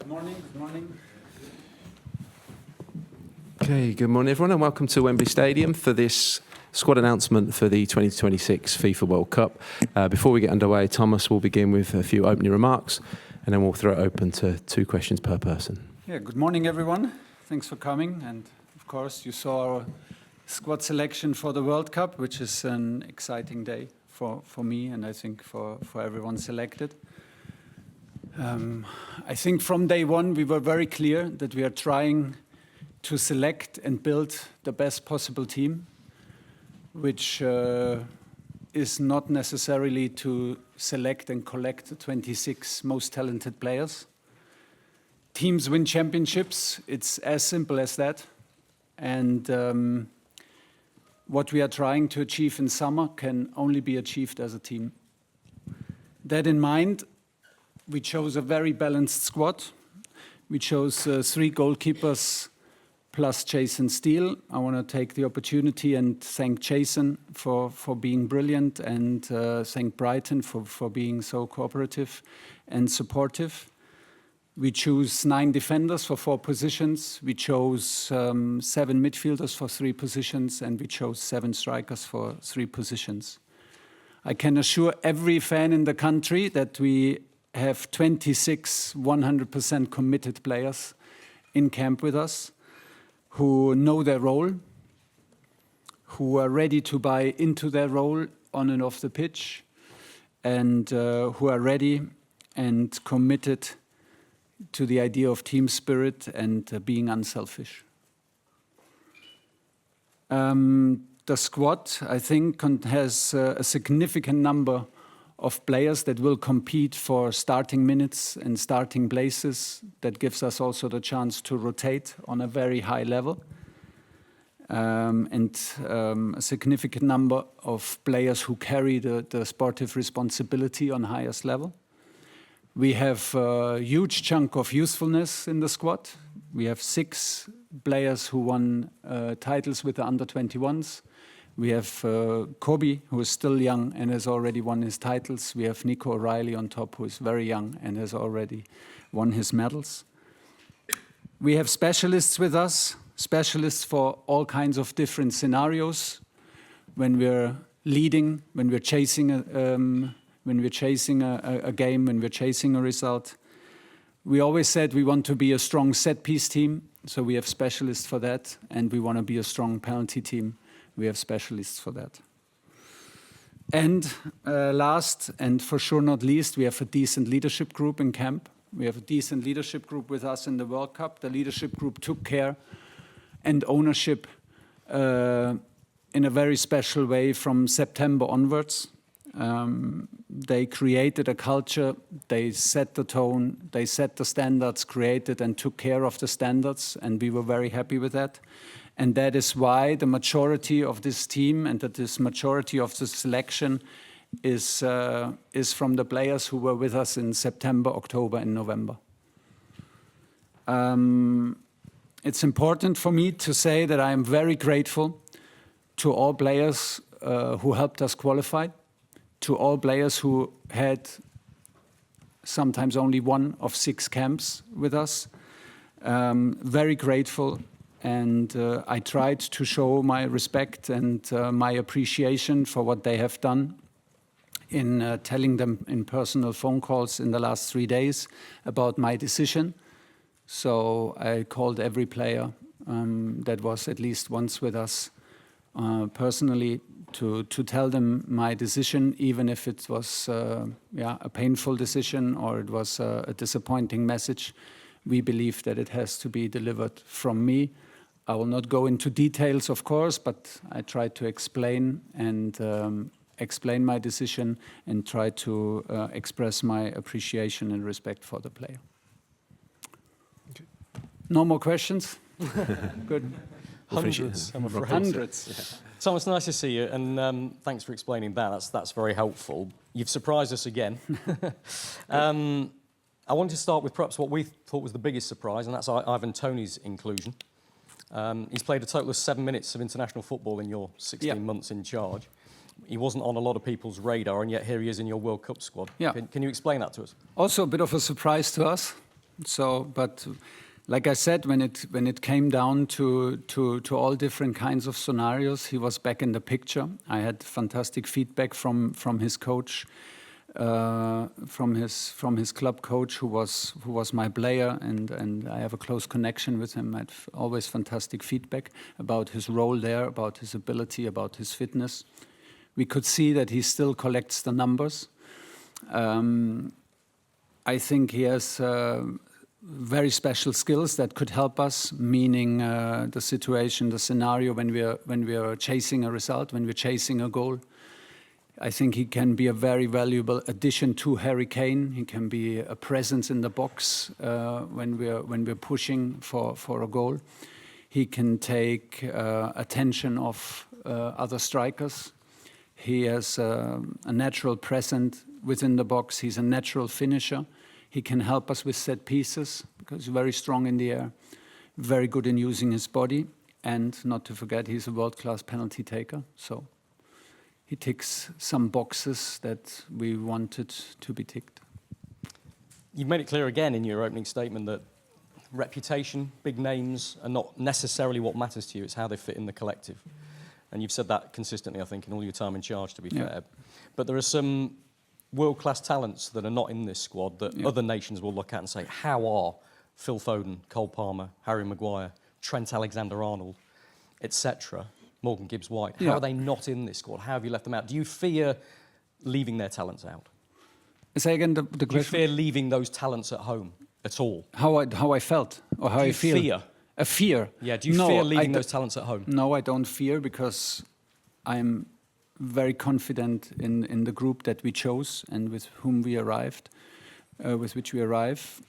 Good morning. Good morning. Okay, good morning everyone and welcome to Wembley Stadium for this squad announcement for the 2026 FIFA World Cup. Before we get underway, Thomas will begin with a few opening remarks and then we'll throw it open to 2 questions per person. Yeah, good morning everyone. Thanks for coming, and of course you saw our squad selection for the World Cup, which is an exciting day for me and I think for everyone selected. I think from day one we were very clear that we are trying to select and build the best possible team, which is not necessarily to select and collect the 26 most talented players. Teams win championships, it's as simple as that. And what we are trying to achieve in summer can only be achieved as a team. That in mind, we chose a very balanced squad. We chose 3 goalkeepers plus Jason Steele. I want to take the opportunity and thank Jason for being brilliant and thank Brighton for being so cooperative and supportive. We choose 9 defenders for 4 positions. We chose 7 midfielders for 3 positions, and we chose 7 strikers for 3 positions. I can assure every fan in the country that we have 26 100% committed players in camp with us who know their role, who are ready to buy into their role on and off the pitch, and who are ready and committed to the idea of team spirit and being unselfish. The squad, I think, has a significant number of players that will compete for starting minutes and starting places. That gives us also the chance to rotate on a very high level. And a significant number of players who carry the sportive responsibility on highest level. We have a huge chunk of usefulness in the squad. We have 6 players who won titles with the under-21s. We have Kobe, who is still young and has already won his titles. We have Nico O'Reilly on top, who is very young and has already won his medals. We have specialists with us, specialists for all kinds of different scenarios. When we're leading, when we're chasing a game, when we're chasing a result. We always said we want to be a strong set-piece team, so we have specialists for that, and we want to be a strong penalty team. We have specialists for that. And last, and for sure not least, we have a decent leadership group in camp. We have a decent leadership group with us in the World Cup. The leadership group took care and ownership in a very special way from September onwards. They created a culture, they set the tone, they set the standards, created and took care of the standards, and we were very happy with that. And that is why the majority of this team and that this majority of the selection is from the players who were with us in September, October and November. It's important for me to say that I am very grateful to all players who helped us qualify, to all players who had sometimes only 1 of 6 camps with us. Very grateful. And I tried to show my respect and my appreciation for what they have done in telling them in personal phone calls in the last 3 days about my decision. So I called every player that was at least once with us personally to tell them my decision, even if it was a painful decision or it was a disappointing message. We believe that it has to be delivered from me. I will not go into details, of course, but I tried to explain and explain my decision and try to express my appreciation and respect for the player. Okay. No more questions? Good. Hundreds. Hundreds. Yeah. Thomas, nice to see you, and thanks for explaining that. That's very helpful. You've surprised us again. I want to start with perhaps what we thought was the biggest surprise, and that's Ivan Toney's inclusion. He's played a total of 7 minutes of international football in your 16 months in charge. He wasn't on a lot of people's radar, and yet here he is in your World Cup squad. Yeah. Can you explain that to us? Also a bit of a surprise to us. So, but like I said, when it came down to all different kinds of scenarios, he was back in the picture. I had fantastic feedback from his coach, from his club coach, who was my player, and I have a close connection with him. I had always fantastic feedback about his role there, about his ability, about his fitness. We could see that he still collects the numbers. I think he has very special skills that could help us, meaning the situation, the scenario when we are chasing a result, when we're chasing a goal. I think he can be a very valuable addition to Harry Kane. He can be a presence in the box when we're pushing for a goal. He can take attention of other strikers. He has a natural presence within the box. He's a natural finisher. He can help us with set pieces because he's very strong in the air, very good in using his body, and not to forget, he's a world-class penalty taker. So he ticks some boxes that we wanted to be ticked. You've made it clear again in your opening statement that reputation, big names are not necessarily what matters to you, it's how they fit in the collective. And you've said that consistently, I think, in all your time in charge, to be fair. But there are some world-class talents that are not in this squad that other nations will look at and say, how are Phil Foden, Cole Palmer, Harry Maguire, Trent Alexander-Arnold, etc., Morgan Gibbs-White, how are they not in this squad? How have you left them out? Do you fear leaving their talents out? Say again the question. Do you fear leaving those talents at home at all? How I felt, or how I feel? Fear? A fear? Yeah, do you fear leaving those talents at home? No, I don't fear, because I'm very confident in the group that we chose and with whom we arrived, with which we arrive.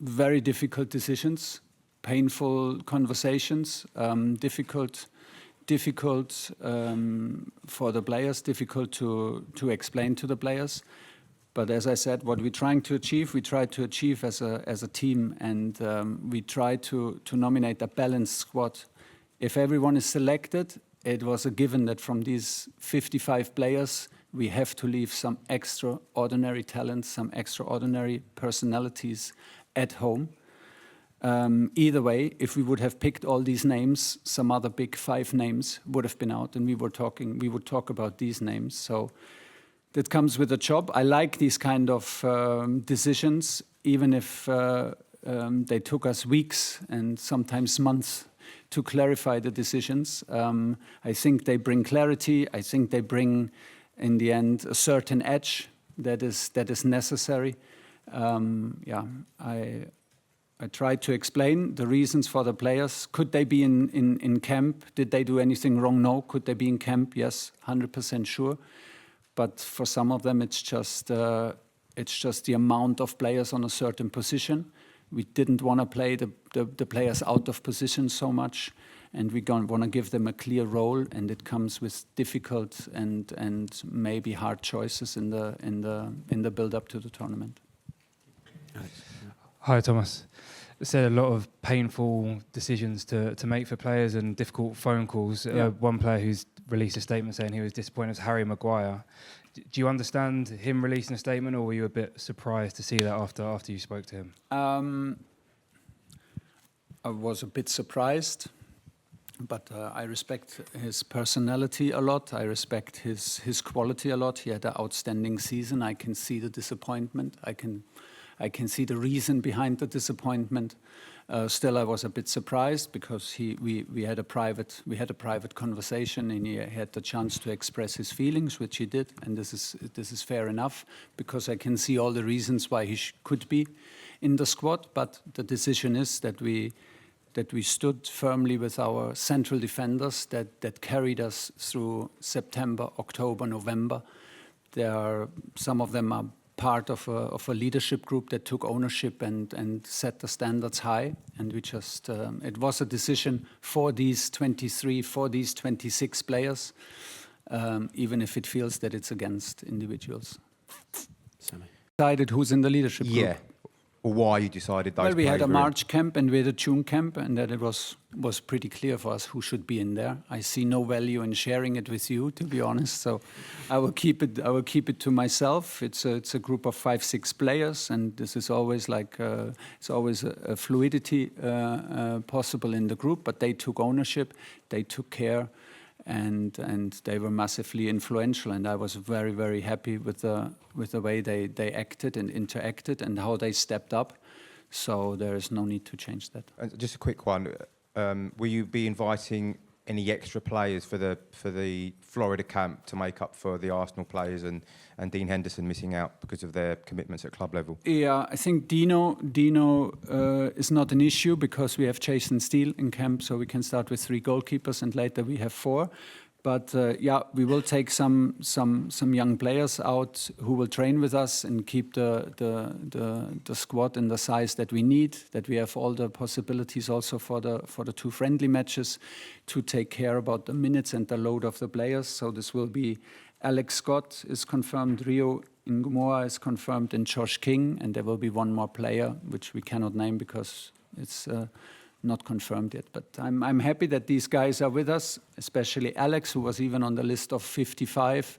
Very difficult decisions, painful conversations, difficult for the players, difficult to explain to the players. But as I said, what we're trying to achieve, we try to achieve as a team, and we try to nominate a balanced squad. If everyone is selected, it was a given that from these 55 players, we have to leave some extraordinary talents, some extraordinary personalities at home. Either way, if we would have picked all these names, some other big 5 names would have been out, and we would talk about these names. So that comes with a job. I like these kind of decisions, even if they took us weeks and sometimes months to clarify the decisions. I think they bring clarity. I think they bring, in the end, a certain edge that is necessary. I tried to explain the reasons for the players. Could they be in camp? Did they do anything wrong? No. Could they be in camp? Yes, 100% sure. But for some of them, it's just the amount of players on a certain position. We didn't want to play the players out of position so much, and we want to give them a clear role, and it comes with difficult and maybe hard choices in the build-up to the tournament. Hi, Thomas. You said a lot of painful decisions to make for players and difficult phone calls. One player who's released a statement saying he was disappointed was Harry Maguire. Do you understand him releasing a statement, or were you a bit surprised to see that after you spoke to him? I was a bit surprised, but I respect his personality a lot. I respect his quality a lot. He had an outstanding season. I can see the disappointment. I can see the reason behind the disappointment. Still, I was a bit surprised because we had a private conversation, and he had the chance to express his feelings, which he did, and this is fair enough, because I can see all the reasons why he could be in the squad. But the decision is that we stood firmly with our central defenders that carried us through September, October, November. Some of them are part of a leadership group that took ownership and set the standards high, and we just it was a decision for these 23, for these 26 players, even if it feels that it's against individuals. Sammy. Decided who's in the leadership group. Yeah. or why you decided those Well, we players had a were in? March camp and we had a June camp, and that it was pretty clear for us who should be in there. I see no value in sharing it with you, to be honest. So I will keep it. I will keep it to myself. It's a group of 5-6 players, and this is always like it's always a fluidity possible in the group. But they took ownership. They took care. And they were massively influential, and I was very, very happy with the way they acted and interacted and how they stepped up. So there is no need to change that. And just a quick one: will you be inviting any extra players for the Florida camp to make up for the Arsenal players and Dean Henderson missing out because of their commitments at club level? Yeah, I think Dino is not an issue because we have Jason Steele in camp, so we can start with 3 goalkeepers and later we have 4. But yeah, we will take some young players out who will train with us and keep the squad in the size that we need. That we have all the possibilities also for the 2 friendly matches to take care about the minutes and the load of the players. So this will be Alex Scott is confirmed, Rio Ngumoa is confirmed, and Josh King, and there will be 1 more player which we cannot name because it's not confirmed yet. But I'm happy that these guys are with us, especially Alex, who was even on the list of 55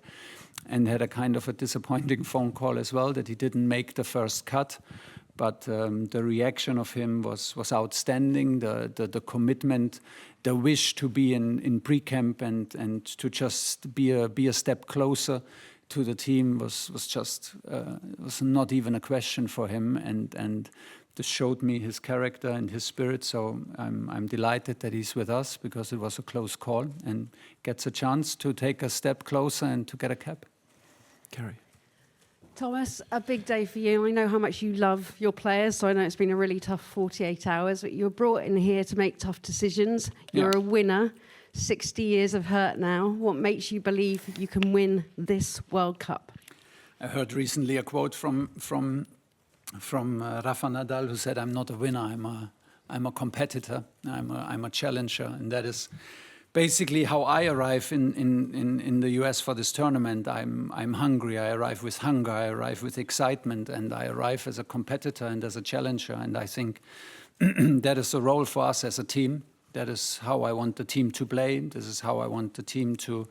and had a kind of a disappointing phone call as well that he didn't make the first cut. But the reaction of him was outstanding, the commitment, the wish to be in pre-camp and to just be a step closer to the team was just was not even a question for him, and this showed me his character and his spirit. So I'm delighted that he's with us because it was a close call and gets a chance to take a step closer and to get a cap. Kerry. Thomas, a big day for you. I know how much you love your players, so I know it's been a really tough 48 hours, but you were brought in here to make tough decisions. You're a winner, 60 years of hurt now. What makes you believe you can win this World Cup? I heard recently a quote from Rafa Nadal, who said, "I'm not a winner, I'm a competitor, I'm a challenger," and that is basically how I arrive in the US for this tournament. I'm hungry. I arrive with hunger. I arrive with excitement, and I arrive as a competitor and as a challenger. And I think that is the role for us as a team. That is how I want the team to play. This is how I want the team to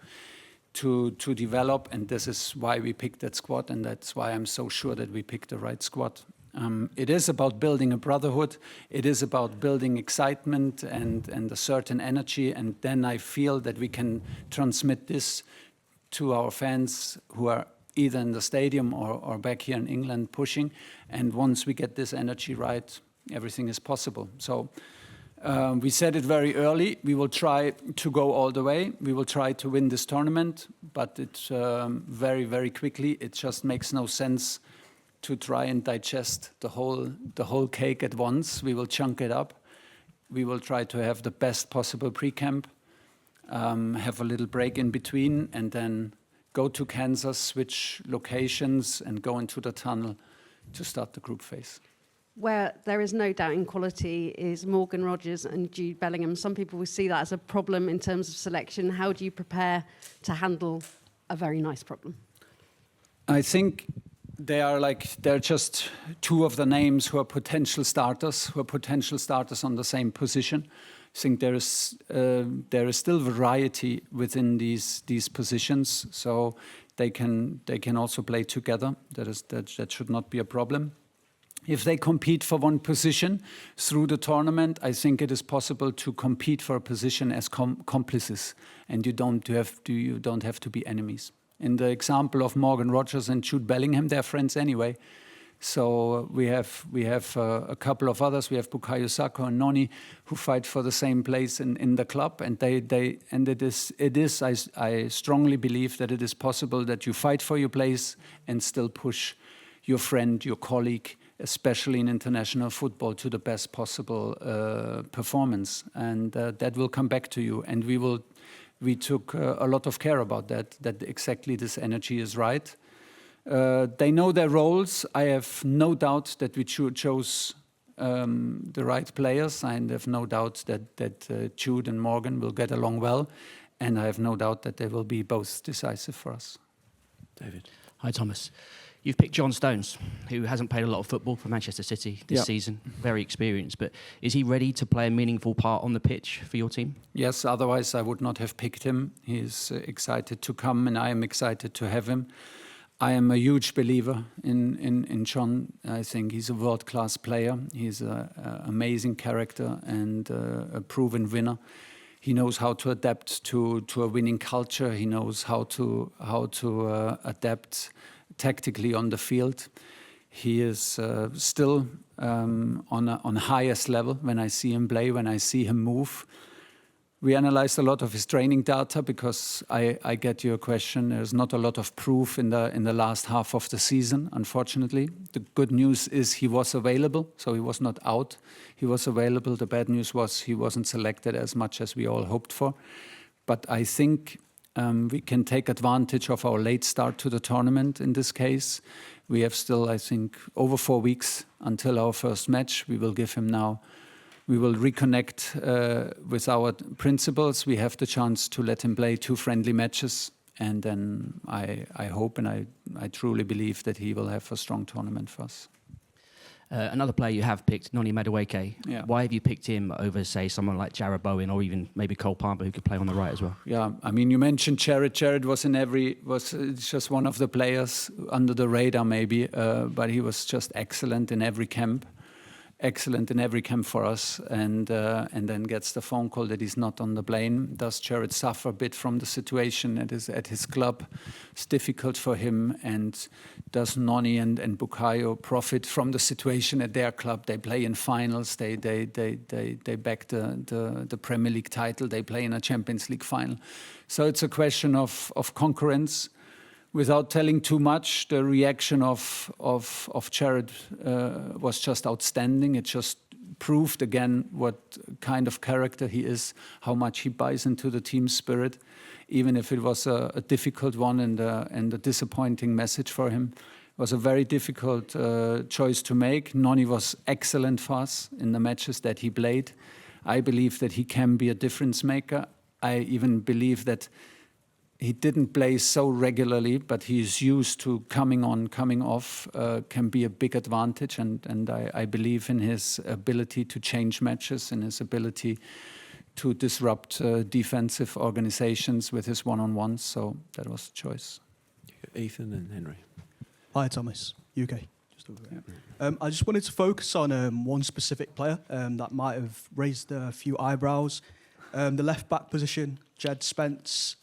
develop, and this is why we picked that squad, and that's why I'm so sure that we picked the right squad. It is about building a brotherhood. It is about building excitement and a certain energy, and then I feel that we can transmit this to our fans who are either in the stadium or back here in England pushing, and once we get this energy right, everything is possible. So we said it very early. We will try to go all the way. We will try to win this tournament, but it's very, very quickly. It just makes no sense to try and digest the whole cake at once. We will chunk it up. We will try to have the best possible pre-camp, have a little break in between, and then go to Kansas, switch locations, and go into the tunnel to start the group phase. Where there is no doubt in quality is Morgan Rogers and Jude Bellingham. Some people will see that as a problem in terms of selection. How do you prepare to handle a very nice problem? I think they're just 2 of the names who are potential starters on the same position. I think there is still variety within these positions, so they can also play together. That should not be a problem. If they compete for one position through the tournament, I think it is possible to compete for a position as complices, and you don't have to be enemies. In the example of Morgan Rogers and Jude Bellingham, they're friends anyway. So we have a couple of others. We have Bukayo Saka and Toney who fight for the same place in the club, and it is. I strongly believe that it is possible that you fight for your place and still push your friend, your colleague, especially in international football, to the best possible performance, and that will come back to you. And we took a lot of care about that exactly this energy is right. They know their roles. I have no doubt that we chose the right players. I have no doubt that Jude and Morgan will get along well, and I have no doubt that they will be both decisive for us. David. Hi, Thomas. You've picked John Stones, who hasn't played a lot of football for Manchester City this season, very experienced, but is he ready to play a meaningful part on the pitch for your team? Yes, otherwise I would not have picked him. He's excited to come, and I am excited to have him. I am a huge believer in John. I think he's a world-class player. He's an amazing character and a proven winner. He knows how to adapt to a winning culture. He knows how to adapt tactically on the field. He is still on highest level when I see him play, when I see him move. We analyzed a lot of his training data because I get your question. There's not a lot of proof in the last half of the season, unfortunately. The good news is he was available, so he was not out. He was available. The bad news was he wasn't selected as much as we all hoped for. But I think we can take advantage of our late start to the tournament in this case. We have still, I think, over 4 weeks until our first match. We will give him now. We will reconnect with our principals. We have the chance to let him play 2 friendly matches. And then I hope and I truly believe that he will have a strong tournament for us. Another player you have picked, Noni Madueke. Yeah. Why have you picked him over, say, someone like Jarrod Bowen or even maybe Cole Palmer, who could play on the right as well? Yeah, I mean, you mentioned Djed. Djed was just one of the players under the radar maybe, but he was just excellent in every camp. Excellent in every camp for us, and then gets the phone call that he's not on the plane. Does Djed suffer a bit from the situation at his club? It's difficult for him. And does Noni and Bukayo profit from the situation at their club? They play in finals. They back the Premier League title. They play in a Champions League final. So it's a question of concurrence. Without telling too much, the reaction of Djed was just outstanding. It just proved again what kind of character he is, how much he buys into the team spirit, even if it was a difficult one and a disappointing message for him. It was a very difficult choice to make. Noni was excellent for us in the matches that he played. I believe that he can be a difference maker. I even believe that he didn't play so regularly, but he's used to coming on, coming off, can be a big advantage. And I believe in his ability to change matches, in his ability to disrupt defensive organizations with his one-on-ones. So that was the choice. Ethan and Henry. Hi, Thomas, UK. Just over there. I just wanted to focus on one specific player that might have raised a few eyebrows. The left-back position, Djed Spence.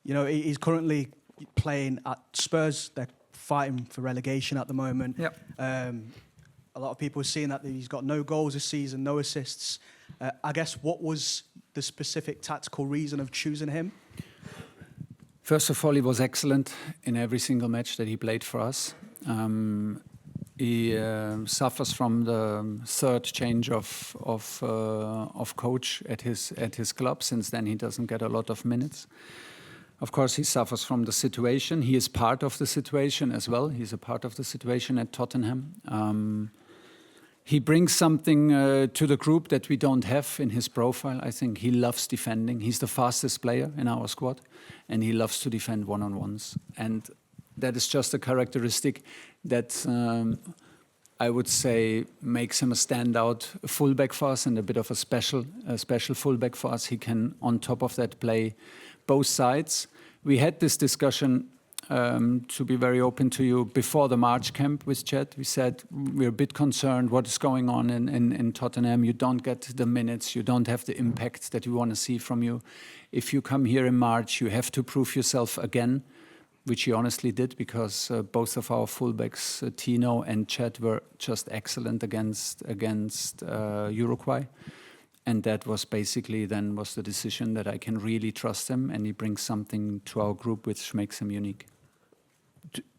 You know, he's currently playing at Spurs. They're fighting for relegation at the moment. Yep. A lot of people are seeing that he's got no goals this season, no assists. I guess what was the specific tactical reason of choosing him? First of all, he was excellent in every single match that he played for us. He suffers from the third change of coach at his club. Since then, he doesn't get a lot of minutes. Of course, he suffers from the situation. He is part of the situation as well. He's a part of the situation at Tottenham. He brings something to the group that we don't have in his profile. I think he loves defending. He's the fastest player in our squad, and he loves to defend one-on-ones. And that is just a characteristic that I would say makes him a standout fullback for us and a bit of a special fullback for us. He can, on top of that, play both sides. We had this discussion, to be very open to you, before the March camp with Djed. We said we're a bit concerned what is going on in Tottenham. You don't get the minutes. You don't have the impact that we want to see from you. If you come here in March, you have to prove yourself again, which he honestly did, because both of our fullbacks, Tino and Djed, were just excellent against Uruguay. And that was basically then was the decision that I can really trust him, and he brings something to our group which makes him unique.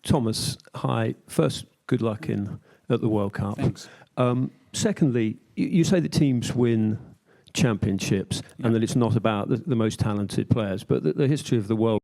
Thomas, hi. First, good luck at the World Cup. Thanks. Secondly, you say that teams win championships and that it's not about the most talented players, but the history of the world